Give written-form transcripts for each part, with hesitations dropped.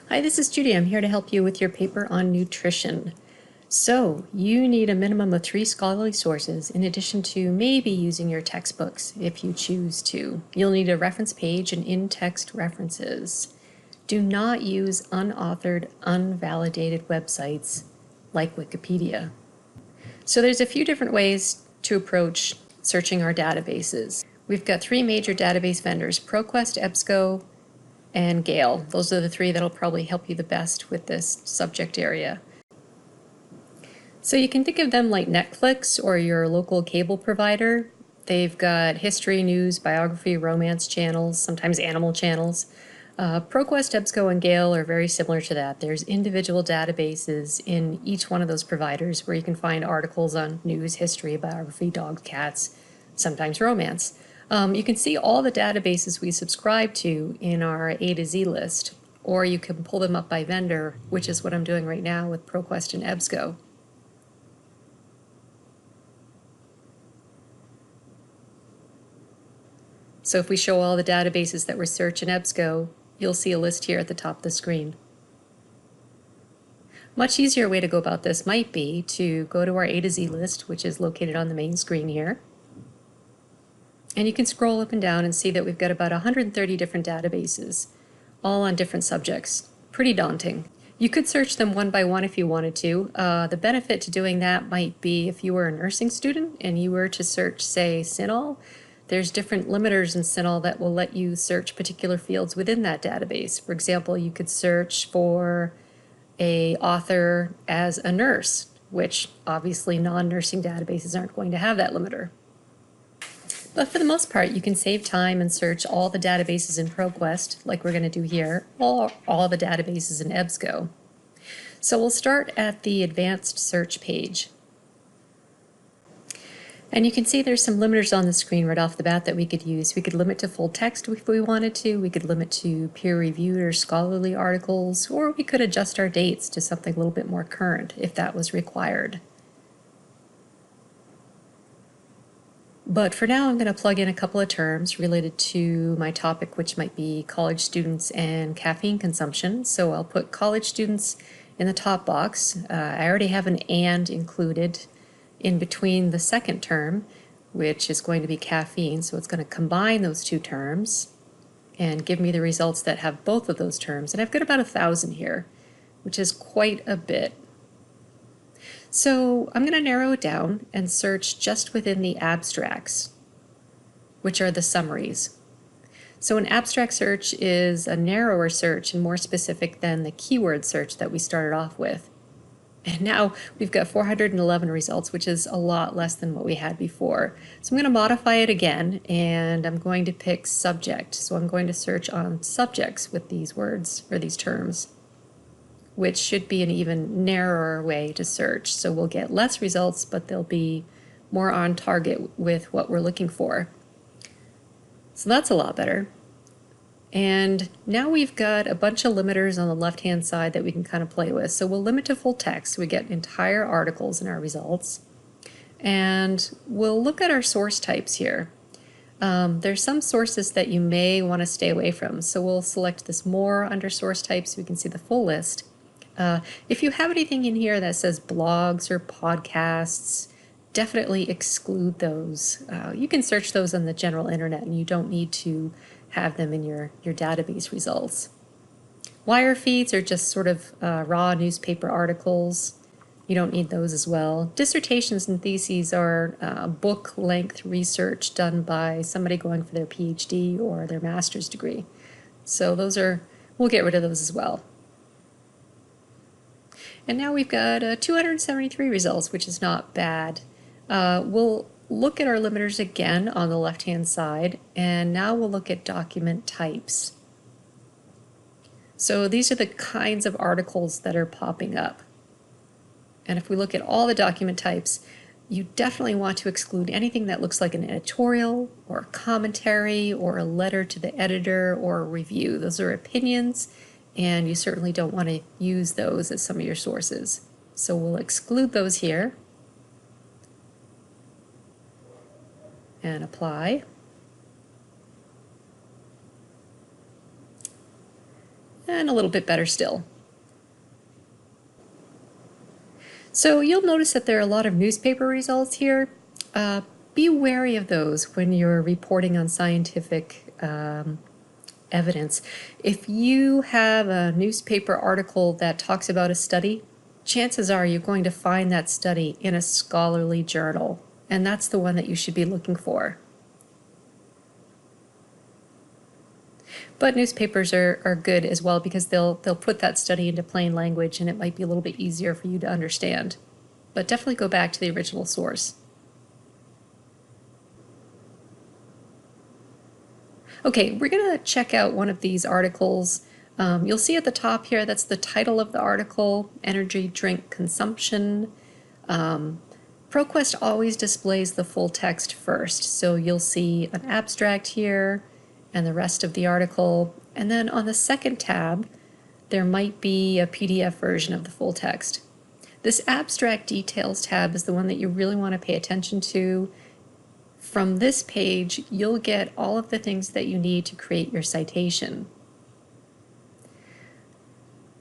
Hi, this is Judy. I'm here to help you with your paper on nutrition. So, you need a minimum of 3 scholarly sources in addition to maybe using your textbooks if you choose to. You'll need a reference page and in-text references. Do not use unauthored, unvalidated websites like Wikipedia. So there's a few different ways to approach searching our databases. We've got 3 major database vendors: ProQuest, EBSCO, and Gale. Those are the 3 that'll probably help you the best with this subject area. So you can think of them like Netflix or your local cable provider. They've got history, news, biography, romance channels, sometimes animal channels. ProQuest, EBSCO, and Gale are very similar to that. There's individual databases in each one of those providers where you can find articles on news, history, biography, dogs, cats, sometimes romance. You can see all the databases we subscribe to in our A to Z list, or you can pull them up by vendor, which is what I'm doing right now with ProQuest and EBSCO. So if we show all the databases that were searched in EBSCO, you'll see a list here at the top of the screen. Much easier way to go about this might be to go to our A to Z list, which is located on the main screen here. And you can scroll up and down and see that we've got about 130 different databases, all on different subjects. Pretty daunting. You could search them one by one if you wanted to. The benefit to doing that might be if you were a nursing student and you were to search, say, CINAHL, there's different limiters in CINAHL that will let you search particular fields within that database. For example, you could search for an author as a nurse, which obviously non-nursing databases aren't going to have that limiter. But for the most part, you can save time and search all the databases in ProQuest, like we're going to do here, or all the databases in EBSCO. So we'll start at the advanced search page. And you can see there's some limiters on the screen right off the bat that we could use. We could limit to full text if we wanted to. We could limit to peer-reviewed or scholarly articles, or we could adjust our dates to something a little bit more current if that was required. But for now, I'm going to plug in a couple of terms related to my topic, which might be college students and caffeine consumption. So I'll put college students in the top box. I already have an "and" included in between the second term, which is going to be caffeine. So it's going to combine those 2 terms and give me the results that have both of those terms. And I've got about 1,000 here, which is quite a bit. So I'm going to narrow it down and search just within the abstracts, which are the summaries. So an abstract search is a narrower search and more specific than the keyword search that we started off with. And now we've got 411 results, which is a lot less than what we had before. So I'm going to modify it again, and I'm going to pick subject. So I'm going to search on subjects with these words or these terms, which should be an even narrower way to search. So we'll get less results, but they'll be more on target with what we're looking for. So that's a lot better. And now we've got a bunch of limiters on the left-hand side that we can kind of play with. So we'll limit to full text. So we get entire articles in our results. And we'll look at our source types here. There's some sources that you may want to stay away from. So we'll select this more under source types so we can see the full list. If you have anything in here that says blogs or podcasts, definitely exclude those. You can search those on the general internet and you don't need to have them in your database results. Wire feeds are just sort of raw newspaper articles. You don't need those as well. Dissertations and theses are book-length research done by somebody going for their PhD or their master's degree. So we'll get rid of those as well. And now we've got 273 results, which is not bad. We'll look at our limiters again on the left-hand side, and now we'll look at document types. So these are the kinds of articles that are popping up. And if we look at all the document types, you definitely want to exclude anything that looks like an editorial or a commentary or a letter to the editor or a review. Those are opinions, and you certainly don't want to use those as some of your sources. So we'll exclude those here and apply. and a little bit better still. So you'll notice that there are a lot of newspaper results here. Be wary of those when you're reporting on scientific evidence. If you have a newspaper article that talks about a study, chances are you're going to find that study in a scholarly journal, and that's the one that you should be looking for. But newspapers are good as well because they'll put that study into plain language, and it might be a little bit easier for you to understand. But definitely go back to the original source. Okay, we're going to check out one of these articles. You'll see at the top here, that's the title of the article, Energy Drink Consumption. ProQuest always displays the full text first, so you'll see an abstract here and the rest of the article, and then on the second tab there might be a PDF version of the full text. This abstract details tab is the one that you really want to pay attention to. From this page, you'll get all of the things that you need to create your citation.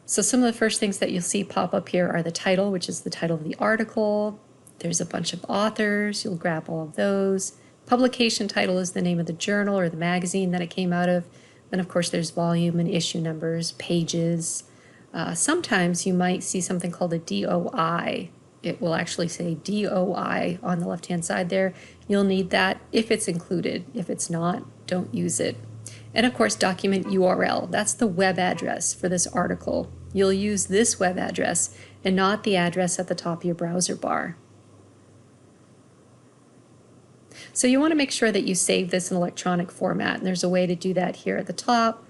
So some of the first things that you'll see pop up here are the title, which is the title of the article. There's a bunch of authors. You'll grab all of those. Publication title is the name of the journal or the magazine that it came out of. Then, of course, there's volume and issue numbers, pages. Sometimes you might see something called a DOI. It will actually say DOI on the left-hand side there. You'll need that if it's included. If it's not, don't use it. And of course, document URL. That's the web address for this article. You'll use this web address and not the address at the top of your browser bar. So you want to make sure that you save this in electronic format, and there's a way to do that here at the top.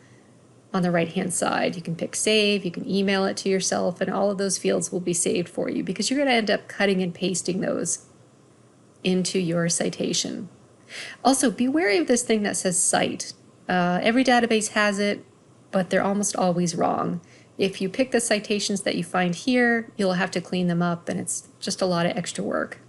On the right-hand side, you can pick save, you can email it to yourself, and all of those fields will be saved for you because you're going to end up cutting and pasting those into your citation. Also, be wary of this thing that says cite. Every database has it, but they're almost always wrong. If you pick the citations that you find here, you'll have to clean them up, and it's just a lot of extra work.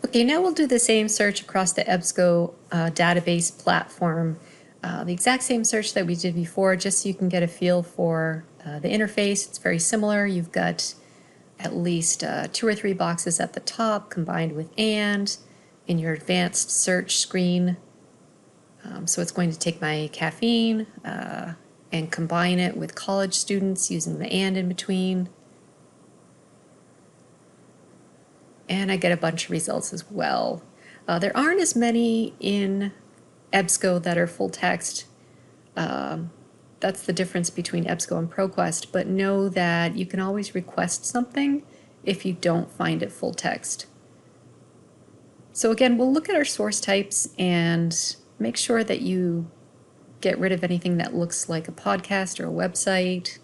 Okay, now we'll do the same search across the EBSCO database platform. The exact same search that we did before, just so you can get a feel for the interface. It's very similar. You've got at least 2 or 3 boxes at the top combined with and in your advanced search screen. So it's going to take my caffeine and combine it with college students using the and in between. And I get a bunch of results as well. There aren't as many in EBSCO that are full text. That's the difference between EBSCO and ProQuest, but know that you can always request something if you don't find it full text. So again, we'll look at our source types and make sure that you get rid of anything that looks like a podcast or a website.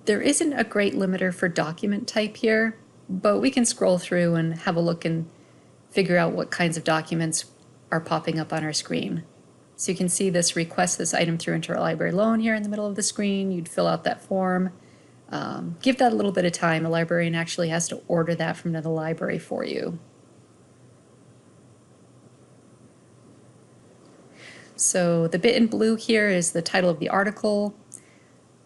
There isn't a great limiter for document type here, but we can scroll through and have a look and figure out what kinds of documents are popping up on our screen. So you can see this request this item through interlibrary loan here in the middle of the screen. You'd fill out that form. Give that a little bit of time. A librarian actually has to order that from the library for you. So the bit in blue here is the title of the article.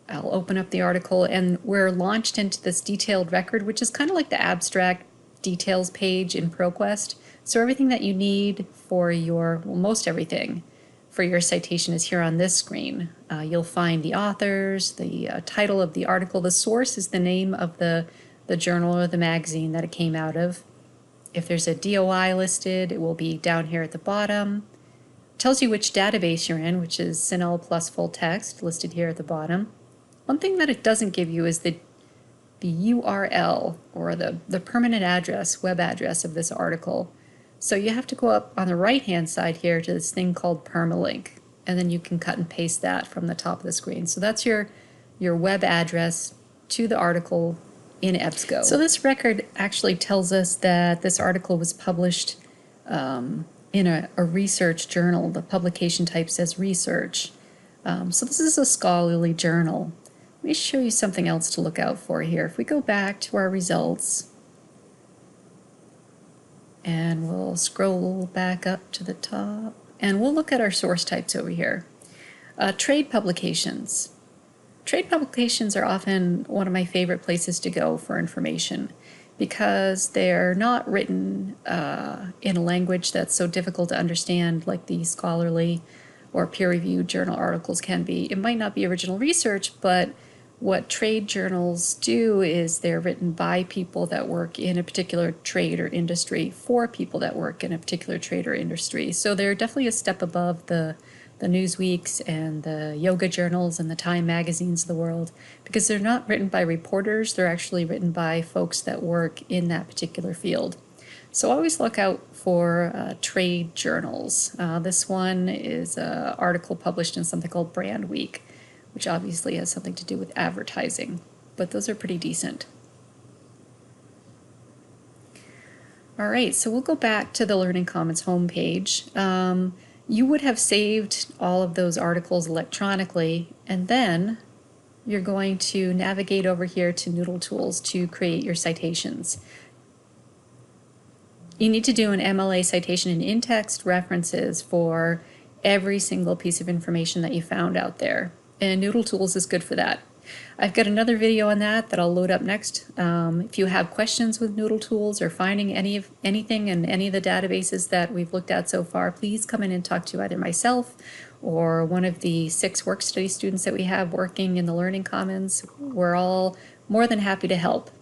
I'll open up the article, and we're launched into this detailed record, which is kind of like the abstract details page in ProQuest. So everything that you need for your, well, most everything for your citation is here on this screen. You'll find the authors, the title of the article. The source is the name of the journal or the magazine that it came out of. If there's a DOI listed, it will be down here at the bottom. It tells you which database you're in, which is CINAHL plus full text, listed here at the bottom. One thing that it doesn't give you is the URL, or the permanent address, web address of this article. So you have to go up on the right-hand side here to this thing called permalink, and then you can cut and paste that from the top of the screen. So that's your web address to the article in EBSCO. So this record actually tells us that this article was published in a research journal. The publication type says research. So this is a scholarly journal. Let me show you something else to look out for here. If we go back to our results And we'll scroll back up to the top. And we'll look at our source types over here. Trade publications. Trade publications are often one of my favorite places to go for information because they're not written in a language that's so difficult to understand like the scholarly or peer-reviewed journal articles can be. It might not be original research, but what trade journals do is they're written by people that work in a particular trade or industry for people that work in a particular trade or industry. So they're definitely a step above the Newsweeks and the yoga journals and the Time magazines of the world, because they're not written by reporters, they're actually written by folks that work in that particular field. So always look out for trade journals. This one is an article published in something called Brand Week, which obviously has something to do with advertising, but those are pretty decent. All right, so we'll go back to the Learning Commons homepage. You would have saved all of those articles electronically, and then you're going to navigate over here to Noodle Tools to create your citations. You need to do an MLA citation and in-text references for every single piece of information that you found out there, and Noodle Tools is good for that. I've got another video on that I'll load up next. If you have questions with Noodle Tools or finding anything in any of the databases that we've looked at so far, please come in and talk to either myself or one of the 6 work study students that we have working in the Learning Commons. We're all more than happy to help.